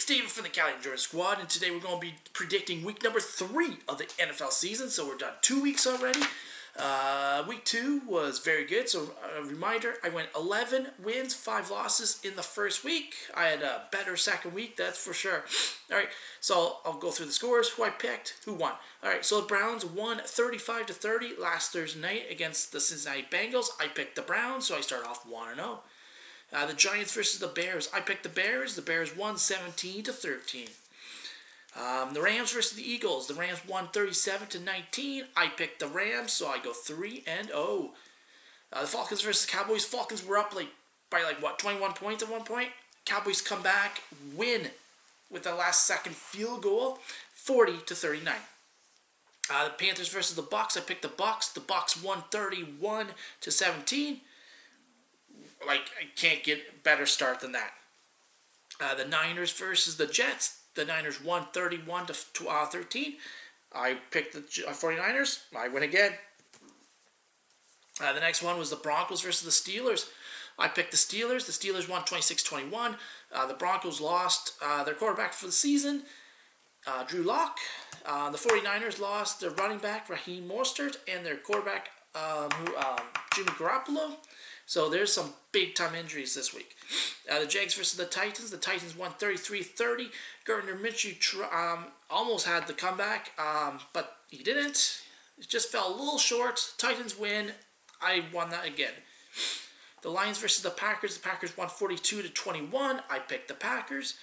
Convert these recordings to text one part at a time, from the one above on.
It's David from the Cali Jordan Squad, and today we're going to be predicting week number 3 of the NFL season. So we're done 2 weeks already. Week 2 was very good. So a reminder, I went 11 wins, 5 losses in the first week. I had a better second week, that's for sure. All right, so I'll go through the scores, who I picked, who won. All right, so the Browns won 35-30 last Thursday night against the Cincinnati Bengals. I picked the Browns, so I start off 1-0. The Giants versus the Bears. I picked the Bears. The Bears won 17-13. The Rams versus the Eagles. The Rams won 37-19. I picked the Rams, so I go 3-0. The Falcons versus the Cowboys. Falcons were up by 21 points at one point. Cowboys come back, win with the last second field goal, 40-39. The Panthers versus the Bucks. I picked the Bucks. The Bucks won 31-17. I can't get a better start than that. The Niners versus the Jets. The Niners won 31-13. I picked the 49ers. I win again. The next one was the Broncos versus the Steelers. I picked the Steelers. The Steelers won 26-21. The Broncos lost their quarterback for the season, Drew Lock. The 49ers lost their running back, Raheem Mostert, and their quarterback, Jimmy Garoppolo. So there's some big-time injuries this week. The Jags versus the Titans. The Titans won 33-30. Gardner Minshew almost had the comeback, but he didn't. It just fell a little short. Titans win. I won that again. The Lions versus the Packers. The Packers won 42-21. I picked the Packers.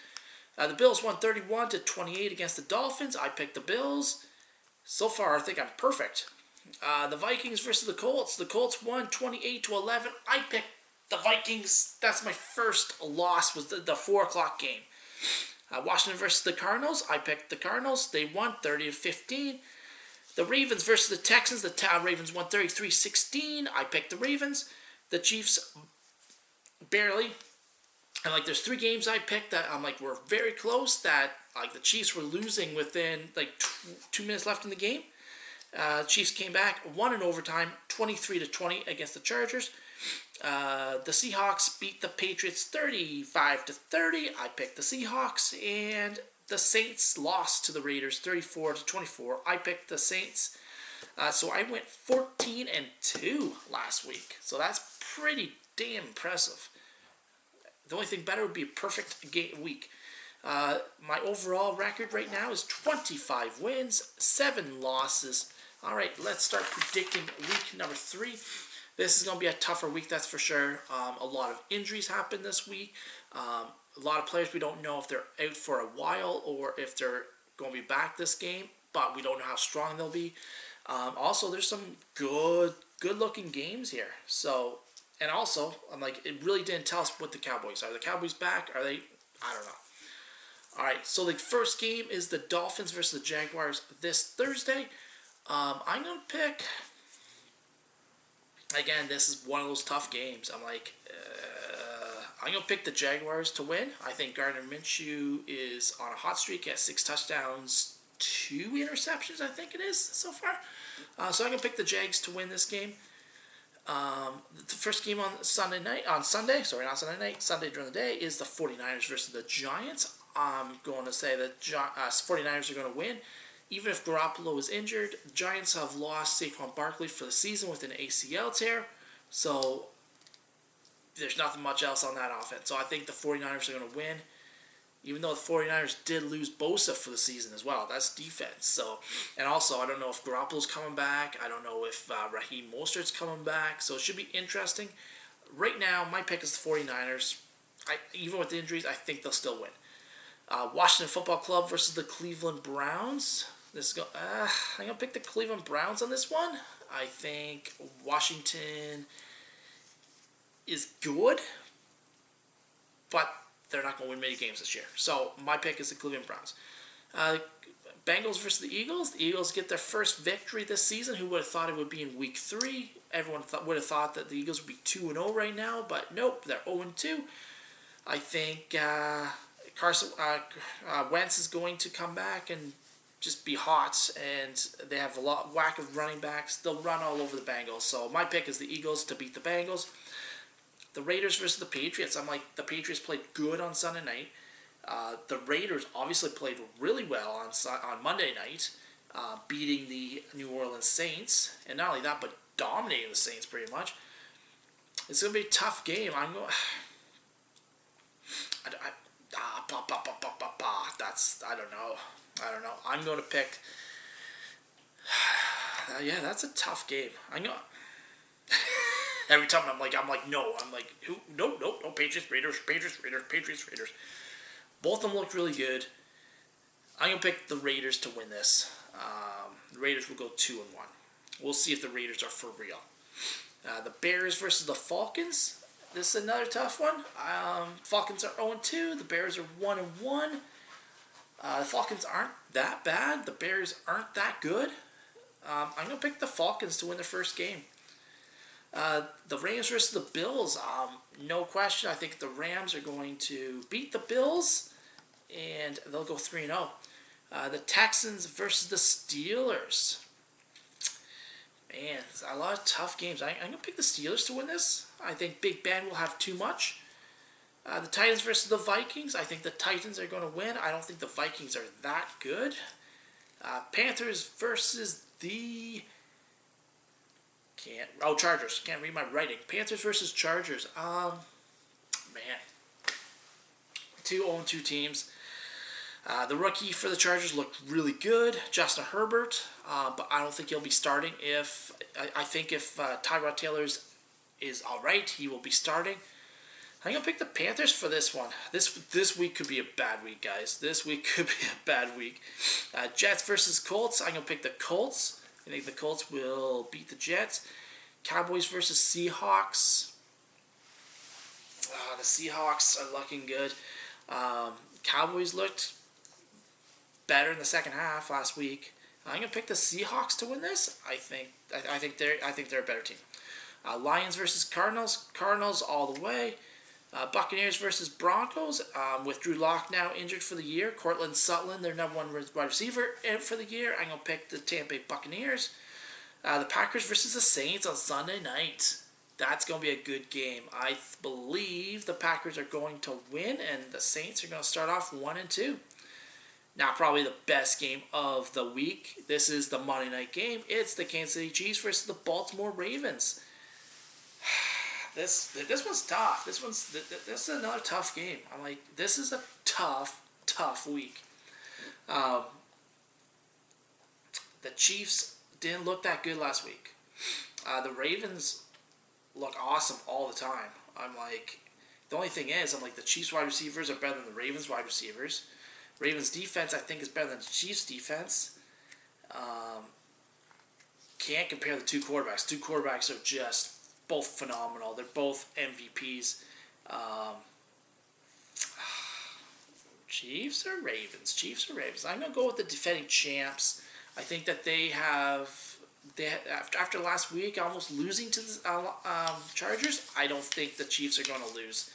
The Bills won 31-28 against the Dolphins. I picked the Bills. So far, I think I'm perfect. The Vikings versus the Colts. The Colts won 28-11. I picked the Vikings. That's my first loss, was the 4 o'clock game. Washington versus the Cardinals. I picked the Cardinals. They won 30-15. The Ravens versus the Texans. The Ravens won 33-16. I picked the Ravens. The Chiefs barely. And there's 3 games I picked that were very close, that the Chiefs were losing within 2 minutes left in the game. Chiefs came back, won in overtime, 23-20 against the Chargers. The Seahawks beat the Patriots 35-30. I picked the Seahawks. And the Saints lost to the Raiders 34-24. I picked the Saints. So I went 14-2 last week. So that's pretty damn impressive. The only thing better would be a perfect week. My overall record right now is 25 wins, 7 losses. All right, let's start predicting week number 3. This is going to be a tougher week, that's for sure. A lot of injuries happened this week. A lot of players, we don't know if they're out for a while or if they're going to be back this game, but we don't know how strong they'll be. Also, there's some good-looking games here. So, and also, it really didn't tell us what the Cowboys are. The Cowboys back? Are they? I don't know. All right, so the first game is the Dolphins versus the Jaguars this Thursday. I'm going to pick, again, this is one of those tough games. I'm going to pick the Jaguars to win. I think Gardner Minshew is on a hot streak. He has 6 touchdowns, 2 interceptions, I think it is, so far. So I'm going to pick the Jags to win this game. The first game on Sunday during the day, is the 49ers versus the Giants. I'm going to say that 49ers are going to win. Even if Garoppolo is injured, the Giants have lost Saquon Barkley for the season with an ACL tear. So there's nothing much else on that offense. So I think the 49ers are going to win. Even though the 49ers did lose Bosa for the season as well. That's defense. So, and also, I don't know if Garoppolo's coming back. I don't know if Raheem Mostert's coming back. So it should be interesting. Right now, my pick is the 49ers. Even with the injuries, I think they'll still win. Washington Football Club versus the Cleveland Browns. I'm going to pick the Cleveland Browns on this one. I think Washington is good, but they're not going to win many games this year. So my pick is the Cleveland Browns. Bengals versus the Eagles. The Eagles get their first victory this season. Who would have thought it would be in week 3? Everyone would have thought that the Eagles would be 2-0 right now, but nope, they're 0-2. I think Wentz is going to come back and just be hot, and they have a whack of running backs. They'll run all over the Bengals. So my pick is the Eagles to beat the Bengals. The Raiders versus the Patriots. The Patriots played good on Sunday night. The Raiders obviously played really well on Monday night, beating the New Orleans Saints, and not only that, but dominating the Saints pretty much. It's going to be a tough game. I'm going. I don't know. I'm going to pick. Yeah, that's a tough game. I know. Every time I'm like, no. I'm like, who? No. Patriots, Raiders. Both of them look really good. I'm going to pick the Raiders to win this. The Raiders will go 2-1. We'll see if the Raiders are for real. The Bears versus the Falcons. This is another tough one. Falcons are 0-2. The Bears are 1-1. The Falcons aren't that bad. The Bears aren't that good. I'm going to pick the Falcons to win their first game. The Rams versus the Bills. No question. I think the Rams are going to beat the Bills, and they'll go 3-0. The Texans versus the Steelers. Man, a lot of tough games. I'm going to pick the Steelers to win this. I think Big Ben will have too much. The Titans versus the Vikings. I think the Titans are going to win. I don't think the Vikings are that good. Panthers versus the... Chargers. Can't read my writing. Panthers versus Chargers. Man. 2 0-2 teams. The rookie for the Chargers looked really good, Justin Herbert, but I don't think he'll be starting. I think if Tyrod Taylor is all right, he will be starting. I'm going to pick the Panthers for this one. This week could be a bad week, guys. This week could be a bad week. Jets versus Colts. I'm going to pick the Colts. I think the Colts will beat the Jets. Cowboys versus Seahawks. The Seahawks are looking good. Cowboys looked better in the second half last week. I'm gonna pick the Seahawks to win this. I think they're a better team. Lions versus Cardinals. Cardinals all the way. Buccaneers versus Broncos. With Drew Lock now injured for the year. Cortland Sutton, their number one wide receiver for the year. I'm gonna pick the Tampa Bay Buccaneers. The Packers versus the Saints on Sunday night. That's going to be a good game. I believe the Packers are going to win, and the Saints are going to start off 1-2. Now, probably the best game of the week. This is the Monday night game. It's the Kansas City Chiefs versus the Baltimore Ravens. This one's tough. This is another tough game. I'm like, this is a tough week. The Chiefs didn't look that good last week. The Ravens look awesome all the time. I'm like, the only thing is, I'm like, the Chiefs wide receivers are better than the Ravens wide receivers. Ravens defense, I think, is better than the Chiefs defense. Can't compare the two quarterbacks. Two quarterbacks are just both phenomenal. They're both MVPs. Chiefs or Ravens? Chiefs or Ravens? I'm going to go with the defending champs. I think that they after last week almost losing to the Chargers, I don't think the Chiefs are going to lose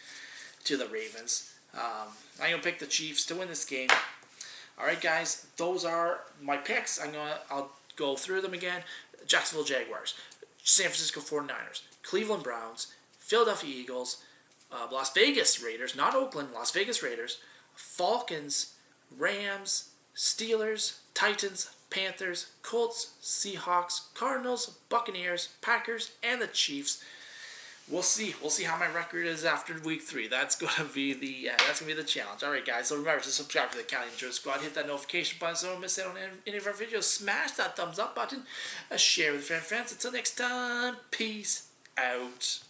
to the Ravens. I'm going to pick the Chiefs to win this game. All right, guys, those are my picks. I'll go through them again. Jacksonville Jaguars, San Francisco 49ers, Cleveland Browns, Philadelphia Eagles, Las Vegas Raiders, not Oakland, Las Vegas Raiders, Falcons, Rams, Steelers, Titans, Panthers, Colts, Seahawks, Cardinals, Buccaneers, Packers, and the Chiefs. We'll see. We'll see how my record is after week 3. That's gonna be the challenge. All right, guys. So remember to subscribe to the County Insurance Squad. Hit that notification button so you don't miss out on any of our videos. Smash that thumbs up button. Share with your friends. Until next time. Peace out.